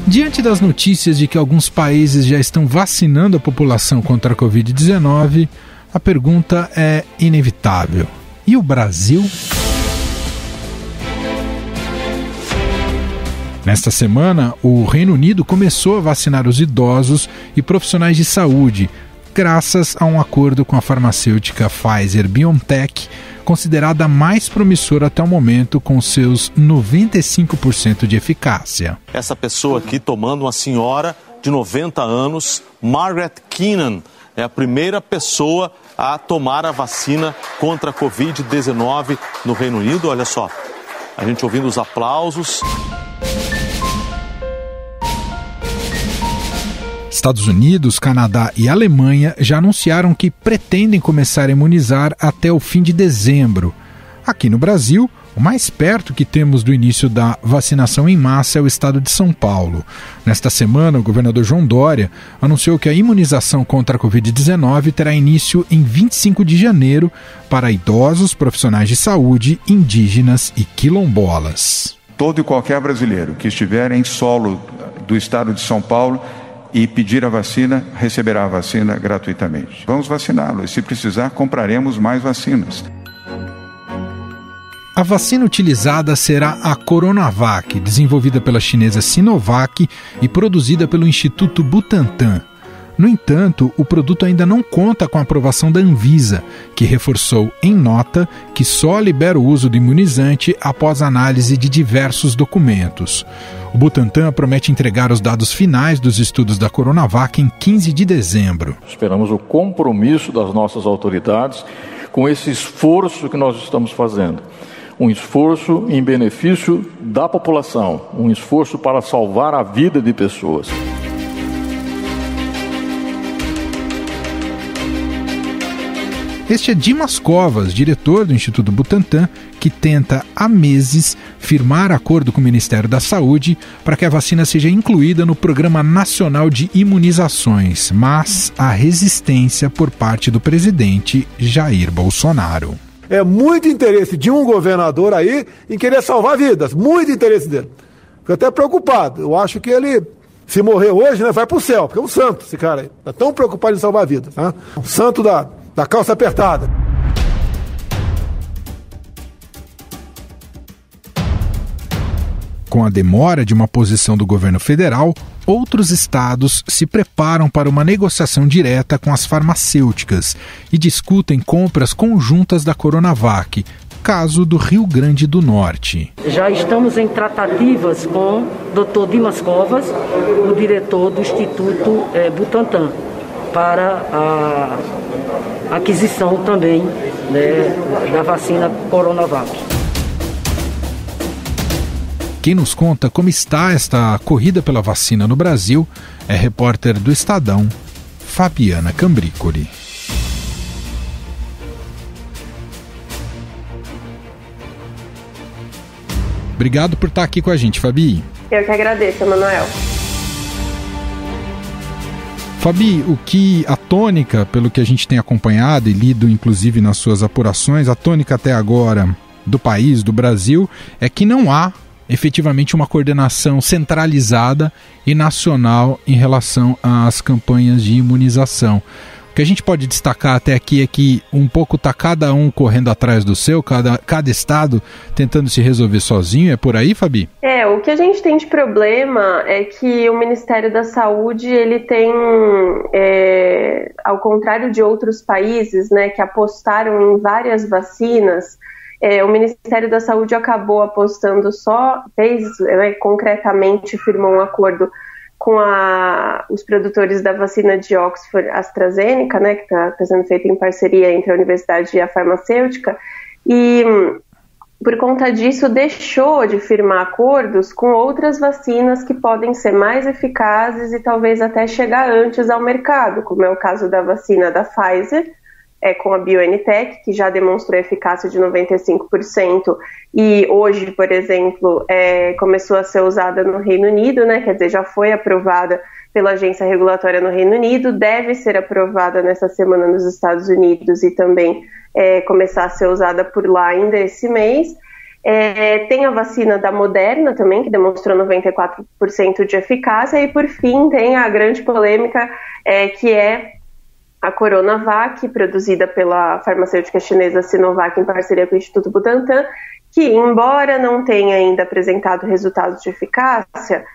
Diante das notícias de que alguns países já estão vacinando a população contra a Covid-19, a pergunta é inevitável. E o Brasil? Nesta semana, o Reino Unido começou a vacinar os idosos e profissionais de saúde, graças a um acordo com a farmacêutica Pfizer-BioNTech, considerada a mais promissora até o momento, com seus 95% de eficácia. Essa pessoa aqui tomando, uma senhora de 90 anos, Margaret Keenan, é a primeira pessoa a tomar a vacina contra a Covid-19 no Reino Unido. Olha só, a gente ouvindo os aplausos. Estados Unidos, Canadá e Alemanha já anunciaram que pretendem começar a imunizar até o fim de dezembro. Aqui no Brasil, o mais perto que temos do início da vacinação em massa é o estado de São Paulo. Nesta semana, o governador João Dória anunciou que a imunização contra a Covid-19 terá início em 25 de janeiro para idosos, profissionais de saúde, indígenas e quilombolas. Todo e qualquer brasileiro que estiver em solo do estado de São Paulo e pedir a vacina, receberá a vacina gratuitamente. Vamos vaciná-lo e, se precisar, compraremos mais vacinas. A vacina utilizada será a Coronavac, desenvolvida pela chinesa Sinovac e produzida pelo Instituto Butantan. No entanto, o produto ainda não conta com a aprovação da Anvisa, que reforçou em nota que só libera o uso do imunizante após análise de diversos documentos. O Butantan promete entregar os dados finais dos estudos da Coronavac em 15 de dezembro. Esperamos o compromisso das nossas autoridades com esse esforço que nós estamos fazendo. Um esforço em benefício da população, um esforço para salvar a vida de pessoas. Este é Dimas Covas, diretor do Instituto Butantan, que tenta há meses firmar acordo com o Ministério da Saúde para que a vacina seja incluída no Programa Nacional de Imunizações, mas há resistência por parte do presidente Jair Bolsonaro. É muito interesse de um governador aí em querer salvar vidas, muito interesse dele. Fico até preocupado, eu acho que ele, se morrer hoje, vai pro céu, porque é um santo esse cara aí, tá tão preocupado em salvar vidas, tá? Um santo da calça apertada. Com a demora de uma posição do governo federal, outros estados se preparam para uma negociação direta com as farmacêuticas e discutem compras conjuntas da Coronavac, caso do Rio Grande do Norte. Já estamos em tratativas com o Dr. Dimas Covas, o diretor do Instituto Butantan, para a aquisição também, da vacina Coronavac. Quem nos conta como está esta corrida pela vacina no Brasil é a repórter do Estadão, Fabiana Cambrícoli. Obrigado por estar aqui com a gente, Fabi. Eu que agradeço, Emanuel. Fabi, o que a tônica, pelo que a gente tem acompanhado e lido inclusive nas suas apurações, a tônica até agora do país, do Brasil, é que não há efetivamente uma coordenação centralizada e nacional em relação às campanhas de imunização. O que a gente pode destacar até aqui é que um pouco está cada um correndo atrás do seu, cada estado tentando se resolver sozinho. É por aí, Fabi? O que a gente tem de problema é que o Ministério da Saúde, ele tem, ao contrário de outros países, que apostaram em várias vacinas, o Ministério da Saúde acabou apostando concretamente firmou um acordo com os produtores da vacina de Oxford AstraZeneca, que está sendo feita em parceria entre a universidade e a farmacêutica, e por conta disso deixou de firmar acordos com outras vacinas que podem ser mais eficazes e talvez até chegar antes ao mercado, como é o caso da vacina da Pfizer, com a BioNTech, que já demonstrou eficácia de 95%, e hoje, por exemplo, começou a ser usada no Reino Unido, quer dizer, já foi aprovada pela agência regulatória no Reino Unido, deve ser aprovada nessa semana nos Estados Unidos e também começar a ser usada por lá ainda esse mês. Tem a vacina da Moderna também, que demonstrou 94% de eficácia, e por fim tem a grande polêmica, que é a Coronavac, produzida pela farmacêutica chinesa Sinovac em parceria com o Instituto Butantan, que, embora não tenha ainda apresentado resultados de eficácia,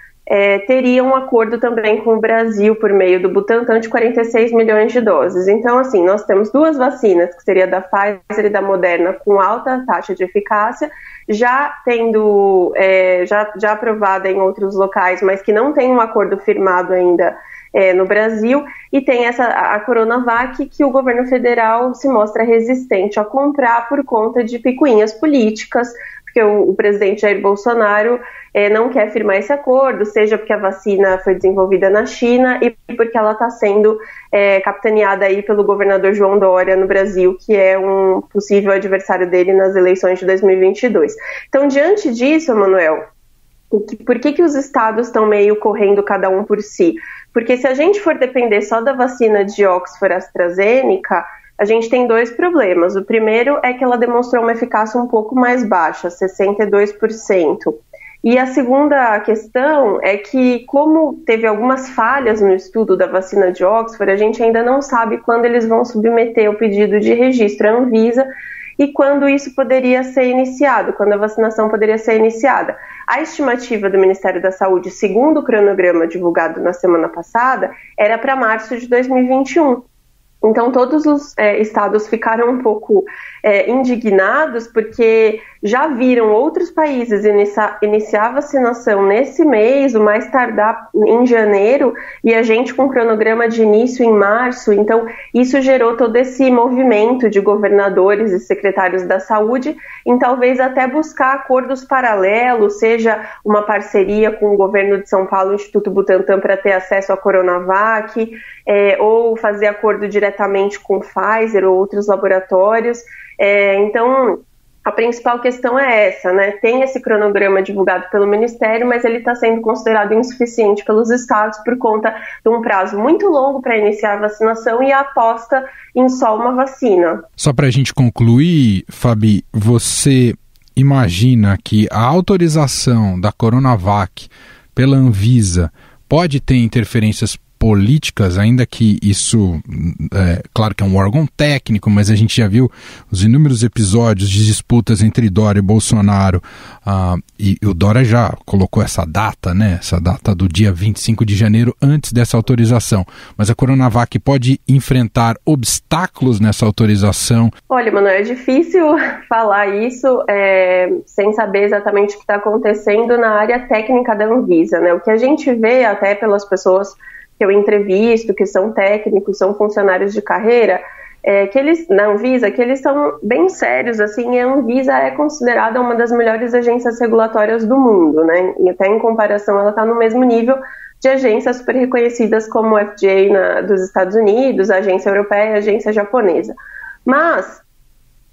teria um acordo também com o Brasil por meio do Butantan de 46 milhões de doses. Então, assim, nós temos duas vacinas, que seria da Pfizer e da Moderna, com alta taxa de eficácia, já tendo, já aprovada em outros locais, mas que não tem um acordo firmado ainda no Brasil, e tem a Coronavac, que o governo federal se mostra resistente a comprar por conta de picuinhas políticas, porque o presidente Jair Bolsonaro não quer firmar esse acordo, seja porque a vacina foi desenvolvida na China e porque ela está sendo capitaneada aí pelo governador João Dória no Brasil, que é um possível adversário dele nas eleições de 2022. Então, diante disso, Emanuel, por que os estados estão meio correndo cada um por si? Porque se a gente for depender só da vacina de Oxford AstraZeneca, a gente tem dois problemas. O primeiro é que ela demonstrou uma eficácia um pouco mais baixa, 62%. E a segunda questão é que, como teve algumas falhas no estudo da vacina de Oxford, a gente ainda não sabe quando eles vão submeter o pedido de registro à Anvisa e quando isso poderia ser iniciado, quando a vacinação poderia ser iniciada. A estimativa do Ministério da Saúde, segundo o cronograma divulgado na semana passada, era para março de 2021. Então, todos os estados ficaram um pouco indignados, porque já viram outros países iniciar a vacinação nesse mês, o mais tardar em janeiro, e a gente com cronograma de início em março. Então, isso gerou todo esse movimento de governadores e secretários da saúde em talvez até buscar acordos paralelos, seja uma parceria com o governo de São Paulo, o Instituto Butantan, para ter acesso à Coronavac, ou fazer acordo diretamente com Pfizer ou outros laboratórios. Então, a principal questão é essa, né? Tem esse cronograma divulgado pelo Ministério, mas ele está sendo considerado insuficiente pelos estados por conta de um prazo muito longo para iniciar a vacinação e a aposta em só uma vacina. Só para a gente concluir, Fabi, você imagina que a autorização da Coronavac pela Anvisa pode ter interferências políticas, ainda que isso, claro que é um órgão técnico, mas a gente já viu os inúmeros episódios de disputas entre Dória e Bolsonaro, e o Dória já colocou essa data, né, essa data do dia 25 de janeiro antes dessa autorização, mas a Coronavac pode enfrentar obstáculos nessa autorização? Olha, Manuel, é difícil falar isso sem saber exatamente o que está acontecendo na área técnica da Anvisa, né? O que a gente vê até pelas pessoas que eu entrevisto, que são técnicos, são funcionários de carreira, que eles, na Anvisa, que eles são bem sérios, assim, e a Anvisa é considerada uma das melhores agências regulatórias do mundo, né, e até em comparação ela está no mesmo nível de agências super reconhecidas como o FDA dos Estados Unidos, a agência europeia e a agência japonesa. Mas,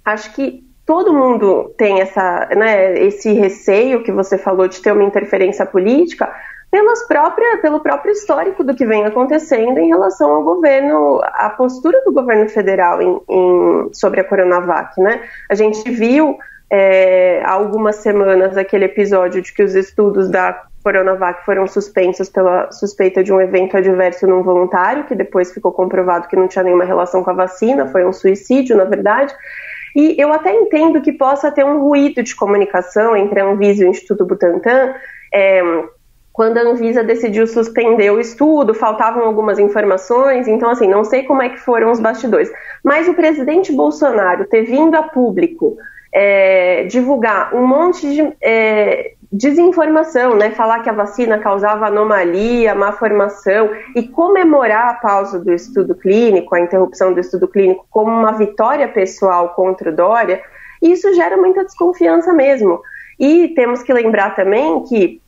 acho que todo mundo tem esse receio que você falou de ter uma interferência política, pelo próprio histórico do que vem acontecendo em relação ao governo, a postura do governo federal sobre a Coronavac, né? A gente viu há algumas semanas aquele episódio de que os estudos da Coronavac foram suspensos pela suspeita de um evento adverso não voluntário, que depois ficou comprovado que não tinha nenhuma relação com a vacina, foi um suicídio, na verdade. E eu até entendo que possa ter um ruído de comunicação entre a Anvisa e o Instituto Butantan, quando a Anvisa decidiu suspender o estudo, faltavam algumas informações, então, assim, não sei como é que foram os bastidores. Mas o presidente Bolsonaro ter vindo a público divulgar um monte de desinformação, né, falar que a vacina causava anomalia, má formação, e comemorar a pausa do estudo clínico, a interrupção do estudo clínico, como uma vitória pessoal contra o Dória, isso gera muita desconfiança mesmo. E temos que lembrar também que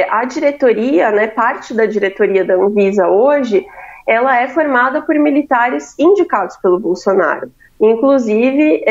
a diretoria, né, parte da diretoria da Anvisa hoje, ela é formada por militares indicados pelo Bolsonaro. Inclusive,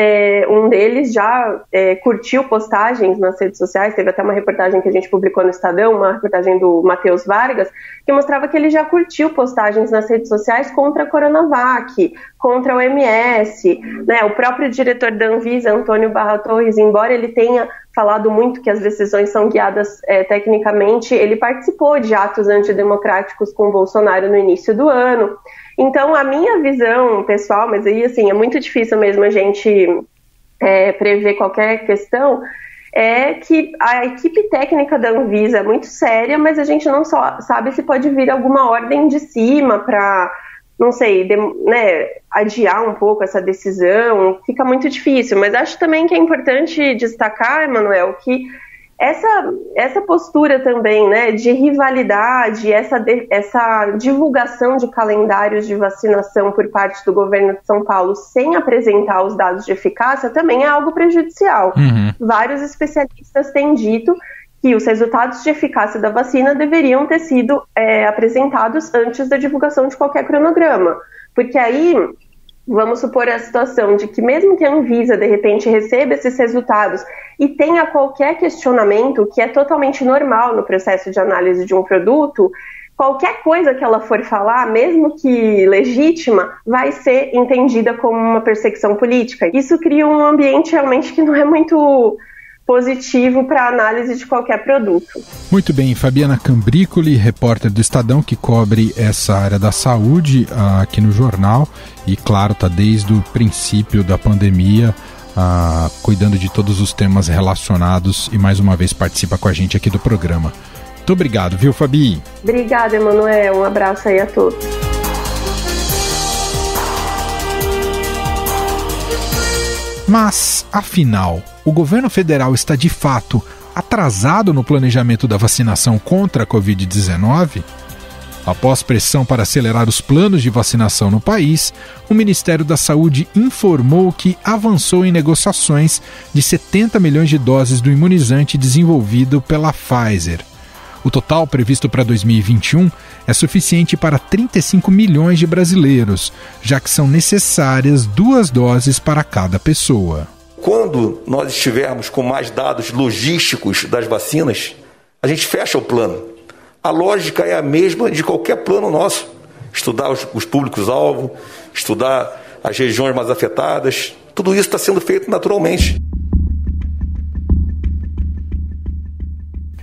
um deles já curtiu postagens nas redes sociais. Teve até uma reportagem que a gente publicou no Estadão, uma reportagem do Matheus Vargas, que mostrava que ele já curtiu postagens nas redes sociais contra a Coronavac, contra a OMS, né? O próprio diretor da Anvisa, Antônio Barra Torres, embora ele tenha falado muito que as decisões são guiadas tecnicamente, ele participou de atos antidemocráticos com o Bolsonaro no início do ano. Então, a minha visão pessoal, mas aí, assim, é muito difícil mesmo a gente prever qualquer questão, é que a equipe técnica da Anvisa é muito séria, mas a gente não só sabe se pode vir alguma ordem de cima para, não sei, adiar um pouco essa decisão. Fica muito difícil, mas acho também que é importante destacar, Emanuel, que essa postura também, né, de rivalidade, essa divulgação de calendários de vacinação por parte do governo de São Paulo sem apresentar os dados de eficácia também é algo prejudicial. Vários especialistas têm dito que os resultados de eficácia da vacina deveriam ter sido apresentados antes da divulgação de qualquer cronograma, porque aí vamos supor a situação de que mesmo que a Anvisa, de repente, receba esses resultados e tenha qualquer questionamento, que é totalmente normal no processo de análise de um produto, qualquer coisa que ela for falar, mesmo que legítima, vai ser entendida como uma perseguição política. Isso cria um ambiente realmente que não é muito positivo para a análise de qualquer produto. Muito bem, Fabiana Cambrícoli, repórter do Estadão, que cobre essa área da saúde aqui no jornal e, claro, está desde o princípio da pandemia cuidando de todos os temas relacionados e, mais uma vez, participa com a gente aqui do programa. Muito obrigado, viu, Fabi? Obrigada, Emanuel. Um abraço aí a todos. Mas, afinal, o governo federal está de fato atrasado no planejamento da vacinação contra a Covid-19? Após pressão para acelerar os planos de vacinação no país, o Ministério da Saúde informou que avançou em negociações de 70 milhões de doses do imunizante desenvolvido pela Pfizer. O total previsto para 2021 é suficiente para 35 milhões de brasileiros, já que são necessárias 2 doses para cada pessoa. Quando nós estivermos com mais dados logísticos das vacinas, a gente fecha o plano. A lógica é a mesma de qualquer plano nosso. Estudar os públicos-alvo, estudar as regiões mais afetadas, tudo isso está sendo feito naturalmente.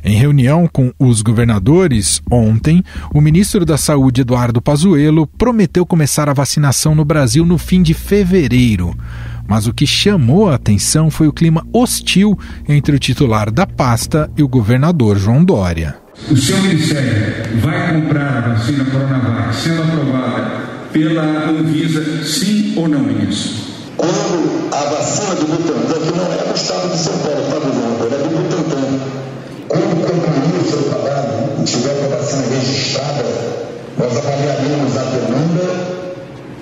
Em reunião com os governadores, ontem, o ministro da Saúde, Eduardo Pazuello, prometeu começar a vacinação no Brasil no fim de fevereiro. Mas o que chamou a atenção foi o clima hostil entre o titular da pasta e o governador João Dória. O seu ministério vai comprar a vacina Coronavac sendo aprovada pela Anvisa, sim ou não, ministro? Quando a vacina do Butantan, que não é do estado de São Paulo, tá, governador? É do Butantan. Quando concluir o seu trabalho e tiver com a vacina registrada, nós avaliaremos a demanda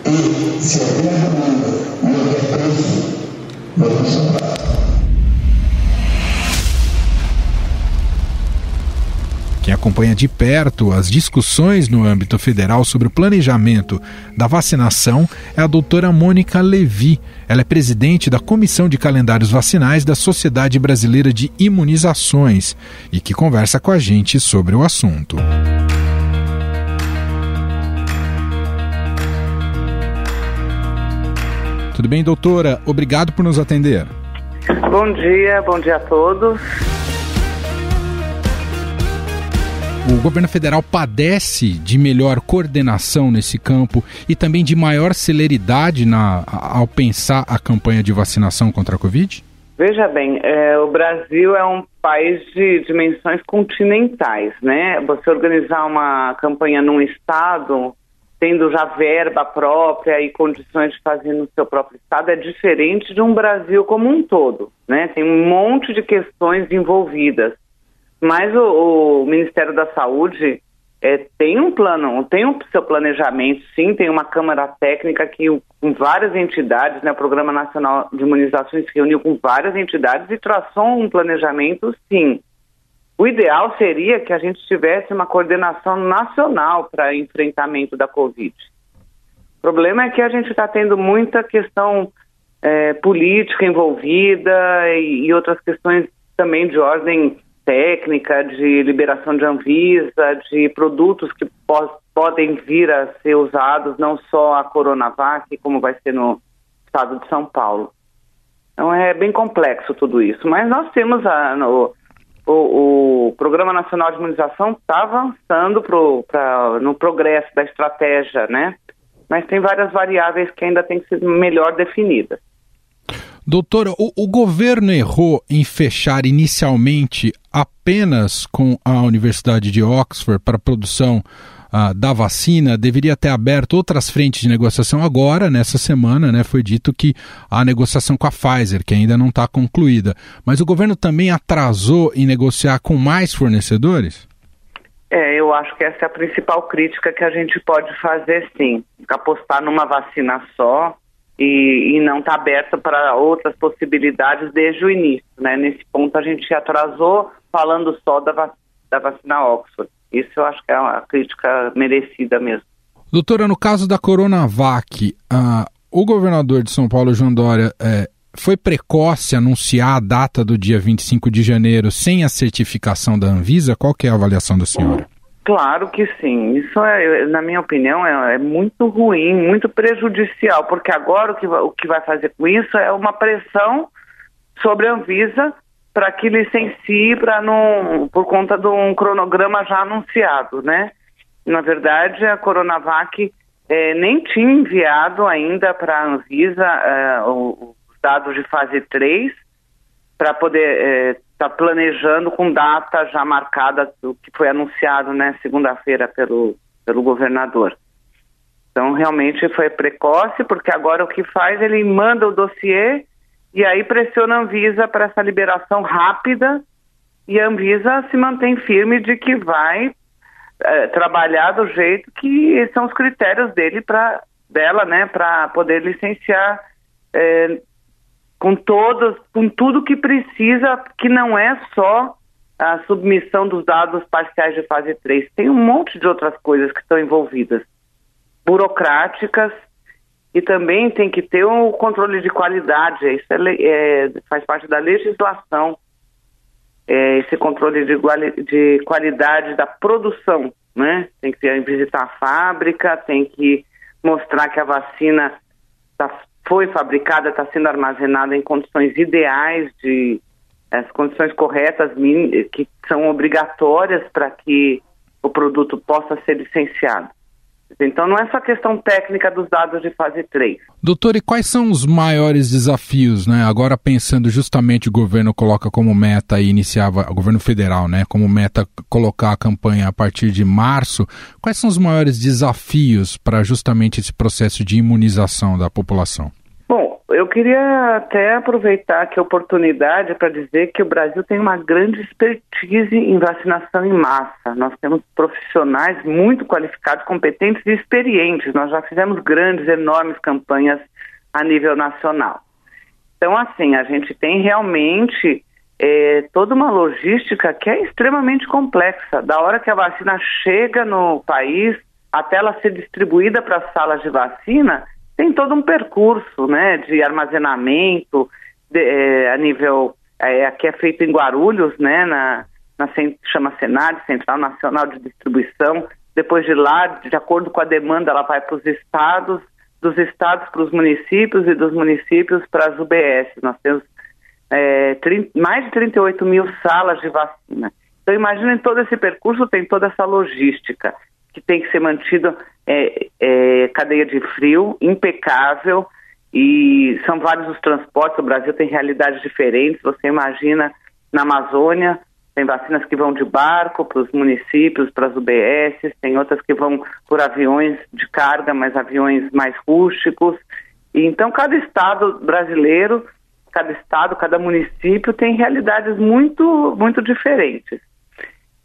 e, se houver demanda e houver preço, nós vamos comprar. Quem acompanha de perto as discussões no âmbito federal sobre o planejamento da vacinação é a doutora Mônica Levi. Ela é presidente da Comissão de Calendários Vacinais da Sociedade Brasileira de Imunizações e que conversa com a gente sobre o assunto. Tudo bem, doutora? Obrigado por nos atender. Bom dia a todos. O governo federal padece de melhor coordenação nesse campo e também de maior celeridade ao pensar a campanha de vacinação contra a Covid? Veja bem, o Brasil é um país de dimensões continentais, né? Você organizar uma campanha num estado, tendo já verba própria e condições de fazer no seu próprio estado, é diferente de um Brasil como um todo, né? Tem um monte de questões envolvidas. Mas o Ministério da Saúde tem um plano, tem o seu planejamento, sim, tem uma Câmara Técnica que com várias entidades, né, o Programa Nacional de Imunizações se reuniu com várias entidades e traçou um planejamento, sim. O ideal seria que a gente tivesse uma coordenação nacional para enfrentamento da Covid. O problema é que a gente está tendo muita questão política envolvida e outras questões também de ordem técnica, de liberação de Anvisa, de produtos que podem vir a ser usados, não só a Coronavac, como vai ser no estado de São Paulo. Então é bem complexo tudo isso, mas nós temos o Programa Nacional de Imunização está avançando no progresso da estratégia, né? Mas tem várias variáveis que ainda têm que ser melhor definidas. Doutora, o governo errou em fechar inicialmente apenas com a Universidade de Oxford para a produção da vacina. Deveria ter aberto outras frentes de negociação agora, nessa semana, né? Foi dito que a negociação com a Pfizer, que ainda não está concluída. Mas o governo também atrasou em negociar com mais fornecedores? Eu acho que essa é a principal crítica que a gente pode fazer, sim. Apostar numa vacina só e não está aberta para outras possibilidades desde o início, né? Nesse ponto a gente atrasou falando só da vacina Oxford. Isso eu acho que é uma crítica merecida mesmo. Doutora, no caso da Coronavac, o governador de São Paulo, João Dória, foi precoce anunciar a data do dia 25 de janeiro sem a certificação da Anvisa? Qual que é a avaliação da senhora? Claro que sim. Isso, na minha opinião, é muito ruim, muito prejudicial, porque agora o que vai fazer com isso é uma pressão sobre a Anvisa para que licencie por conta de um cronograma já anunciado, né? Na verdade, a Coronavac nem tinha enviado ainda para a Anvisa os dados de fase 3 para poder estar planejando com data já marcada do que foi anunciado, né, segunda-feira pelo governador. Então, realmente foi precoce, porque agora o que faz, ele manda o dossiê e aí pressiona a Anvisa para essa liberação rápida, e a Anvisa se mantém firme de que vai trabalhar do jeito que são os critérios dela, né, para poder licenciar com tudo que precisa, que não é só a submissão dos dados parciais de fase 3. Tem um monte de outras coisas que estão envolvidas, burocráticas, e também tem que ter um controle de qualidade. Isso faz parte da legislação, esse controle de qualidade da produção, né? Tem que visitar a fábrica, tem que mostrar que a vacina foi fabricada, está sendo armazenada em condições ideais, as condições corretas, que são obrigatórias para que o produto possa ser licenciado. Então não é só questão técnica dos dados de fase 3. Doutor, e quais são os maiores desafios, né? Agora pensando justamente o governo coloca como meta e o governo federal, né? Como meta colocar a campanha a partir de março. Quais são os maiores desafios para justamente esse processo de imunização da população? Bom, eu queria até aproveitar aqui a oportunidade para dizer que o Brasil tem uma grande expertise em vacinação em massa. Nós temos profissionais muito qualificados, competentes e experientes. Nós já fizemos grandes, enormes campanhas a nível nacional. Então, assim, a gente tem realmente toda uma logística que é extremamente complexa. Da hora que a vacina chega no país até ela ser distribuída para as salas de vacina, tem todo um percurso, né, de armazenamento a nível, aqui é feito em Guarulhos, né, chama Senad, Central Nacional de Distribuição. Depois de lá, de acordo com a demanda, ela vai para os estados, dos estados para os municípios e dos municípios para as UBS. Nós temos mais de 38 mil salas de vacina. Então, imaginem todo esse percurso, tem toda essa logística que tem que ser mantido, cadeia de frio, impecável, e são vários os transportes. O Brasil tem realidades diferentes. Você imagina, na Amazônia, tem vacinas que vão de barco para os municípios, para as UBS, tem outras que vão por aviões de carga, mas aviões mais rústicos. E então, cada estado brasileiro, cada município tem realidades muito, muito diferentes.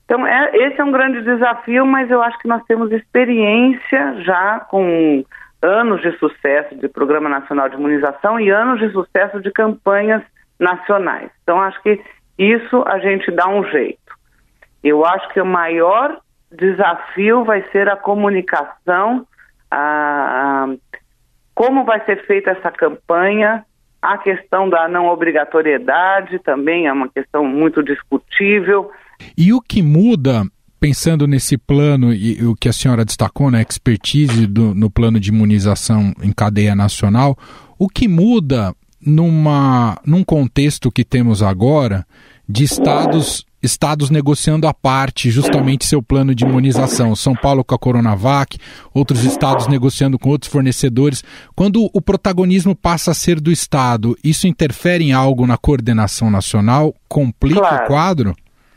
Então, esse é um grande desafio, mas eu acho que nós temos experiência já com anos de sucesso de Programa Nacional de Imunização e anos de sucesso de campanhas nacionais. Então, acho que isso a gente dá um jeito. Eu acho que o maior desafio vai ser a comunicação, como vai ser feita essa campanha A questão da não obrigatoriedade também é uma questão muito discutível. E o que muda, pensando nesse plano, e o que a senhora destacou, na expertise no plano de imunização em cadeia nacional, o que muda num contexto que temos agora de estados negociando à parte justamente seu plano de imunização? São Paulo com a Coronavac, outros estados negociando com outros fornecedores. Quando o protagonismo passa a ser do Estado, isso interfere em algo na coordenação nacional? Complica o quadro?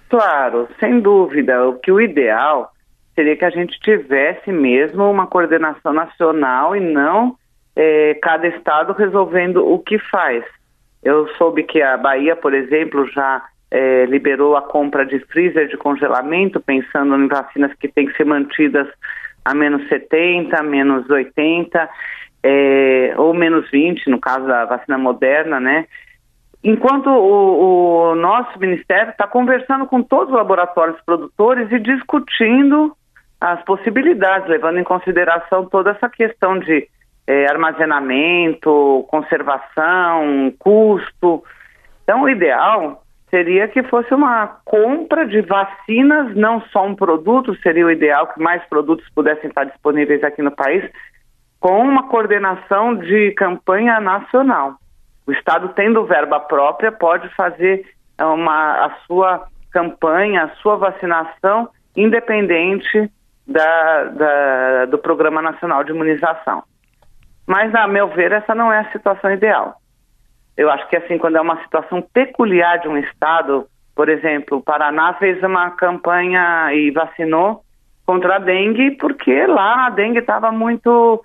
Claro, sem dúvida. O ideal seria que a gente tivesse mesmo uma coordenação nacional e não cada estado resolvendo o que faz. Eu soube que a Bahia, por exemplo, já liberou a compra de freezer de congelamento, pensando em vacinas que têm que ser mantidas a menos 70, menos 80, ou menos 20, no caso da vacina Moderna, né? Enquanto o nosso Ministério está conversando com todos os laboratórios produtores e discutindo as possibilidades, levando em consideração toda essa questão de armazenamento, conservação, custo. Então, o ideal seria que fosse uma compra de vacinas, não só um produto, seria o ideal que mais produtos pudessem estar disponíveis aqui no país, com uma coordenação de campanha nacional. O Estado, tendo verba própria, pode fazer a sua campanha, a sua vacinação, independente do Programa Nacional de Imunização. Mas, a meu ver, essa não é a situação ideal. Eu acho que, assim, quando é uma situação peculiar de um estado, por exemplo, o Paraná fez uma campanha e vacinou contra a dengue, porque lá a dengue estava muito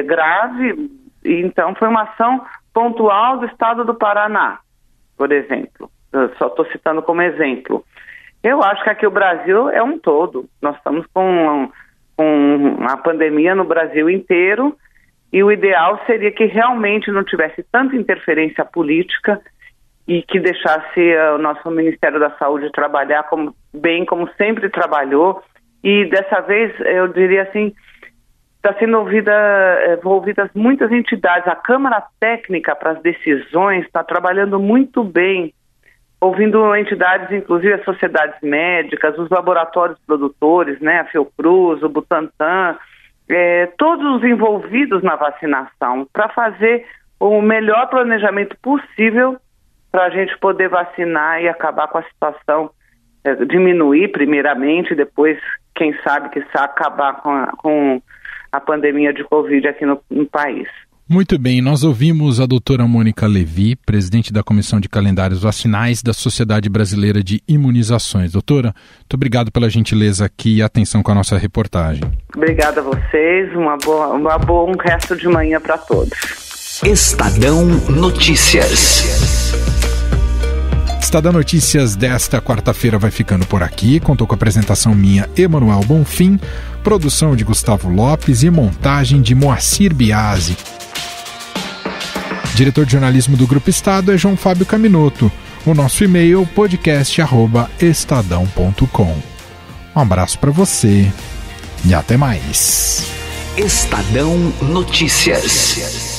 grave, e então foi uma ação pontual do estado do Paraná, por exemplo. Eu só estou citando como exemplo. Eu acho que aqui o Brasil é um todo. Nós estamos com a pandemia no Brasil inteiro, e o ideal seria que realmente não tivesse tanta interferência política e que deixasse o nosso Ministério da Saúde trabalhar como sempre trabalhou. E dessa vez, eu diria assim, está sendo envolvidas muitas entidades. A Câmara Técnica para as Decisões está trabalhando muito bem, ouvindo entidades, inclusive as sociedades médicas, os laboratórios produtores, né, a Fiocruz, o Butantan, todos os envolvidos na vacinação, para fazer o melhor planejamento possível para a gente poder vacinar e acabar com a situação, diminuir primeiramente, depois, quem sabe, acabar com a pandemia de Covid aqui no país. Muito bem, nós ouvimos a doutora Mônica Levi, presidente da Comissão de Calendários Vacinais da Sociedade Brasileira de Imunizações. Doutora, muito obrigado pela gentileza aqui e atenção com a nossa reportagem. Obrigada a vocês, um resto de manhã para todos. Estadão Notícias. Estadão Notícias desta quarta-feira vai ficando por aqui. Contou com a apresentação minha, Emanuel Bonfim, produção de Gustavo Lopes e montagem de Moacir Biasi. Diretor de jornalismo do Grupo Estado é João Fábio Caminoto. O nosso e-mail podcast@estadão.com. Um abraço para você e até mais. Estadão Notícias.